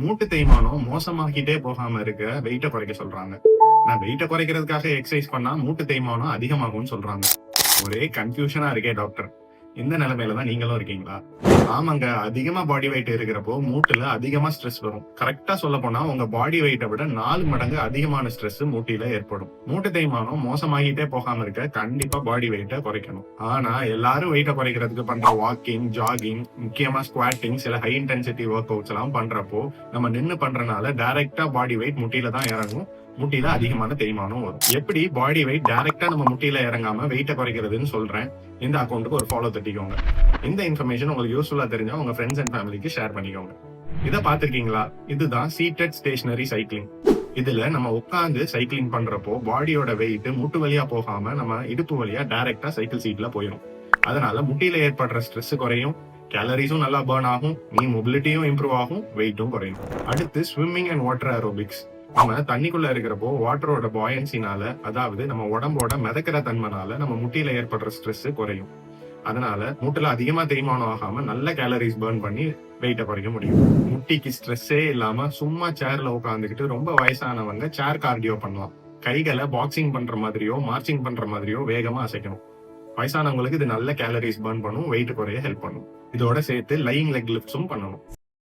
மூட்டு தேய்மானம் மோசமாகிட்டே போகாம இருக்க வெயிட்ட குறைக்க சொல்றாங்க. நான் வெயிட்ட குறைக்கிறதுக்காக எக்ஸசைஸ் பண்ணா மூட்டு தேய்மானம் அதிகமாகும்னு சொல்றாங்க. ஒரே கன்ஃபியூஷனா இருக்கே டாக்டர். இந்த நிலைமையில தான் நீங்களும் இருக்கீங்களா? ஆமாங்க. அதிகமா பாடி வெயிட் இருக்கிறப்போ மூட்டுல அதிகமா ஸ்ட்ரெஸ் வரும். கரெக்ட்டா சொல்லப்போனா உங்க பாடி வெயிட்ட விட 4 மடங்கு அதிகமான ஸ்ட்ரெஸ் மூட்டில ஏற்படும். மூட்டு தேய்மானம் மோசமாகிட்டே போகாம இருக்க கண்டிப்பா பாடி வெயிட்ட குறைக்கணும். ஆனா எல்லாரும் வெயிட்ட குறைக்கிறதுக்கு பண்ற வாக்கிங், ஜாகிங், முக்கியமா ஸ்குவாட்டிங், சில ஹை இன்டென்சிட்டி வொர்க் அவுட்ஸ் எல்லாம் பண்றப்போ நம்ம நின்னு பண்றனால டைரக்டா பாடி வெயிட் முட்டில தான் இறங்கும். முட்டில அதிகமான தேய்மானம் வரும். எப்படி பாடி வெயிட் டைரக்டா நம்ம முட்டில இறங்காம வெயிட்ட குறைக்கிறதுன்னு சொல்றேன். இந்த அக்கௌண்ட்டுக்கு ஒரு ஃபாலோ தட்டிக்கோங்க. இந்த இன்ஃபர்மேஷன் உங்களுக்கு யூஸ்ஃபுல்லா தெரிஞ்சா உங்க ஃப்ரெண்ட்ஸ் அண்ட் ஃபேமிலிக்கு ஷேர் பண்ணிக்கோங்க. இத பாத்திருக்கீங்களா? இதுதான் சீட்டட் ஸ்டேஷனரி சைக்கிளிங். இதுல நம்ம உட்கார்ந்து சைக்கிளிங் பண்றப்போ பாடியோட வெயிட் முட்டு வழியா போகாம நம்ம இடுப்பு வழியா டைரக்டா சைக்கிள் சீட்ல போயிடும். அதனால முட்டில ஏற்படுற ஸ்ட்ரெஸ் குறையும், கேலரிஸும் நல்லா பர்ன் ஆகும், நீ மொபிலிட்டியும் இம்ப்ரூவ் ஆகும், வெயிட்டும் குறையும். அடுத்து ஸ்விம்மிங் அண்ட் வாட்டர் ஏரோபிக்ஸ். நம்ம தண்ணிக்குள்ள இருக்கிறப்போ வாட்டரோட பாயன்சினால, அதாவது நம்ம உடம்போட மிதக்கிற தன்மைனால நம்ம முட்டில ஏற்படுற ஸ்ட்ரெஸ் குறையும். அதனால மூட்டுல அதிகமா தேய்மானம் ஆகாம நல்ல கேலரிஸ் பர்ன் பண்ணி வெயிட்ட குறைக்க முடியும். முட்டிக்கு ஸ்ட்ரெஸ்ஸே இல்லாம சும்மா சேர்ல உட்காந்துக்கிட்டு ரொம்ப வயசானவங்க சேர் கார்டியோ பண்ணலாம். கைகளை பாக்ஸிங் பண்ற மாதிரியோ மார்ச்சிங் பண்ற மாதிரியோ வேகமா அசைக்கணும். வயசானவங்களுக்கு இது நல்ல கேலரிஸ் பர்ன் பண்ணும், வெயிட் குறைய ஹெல்ப் பண்ணும். இதோட சேர்த்து லையிங் லெக் லிஃப்ட்ஸும் பண்ணணும்.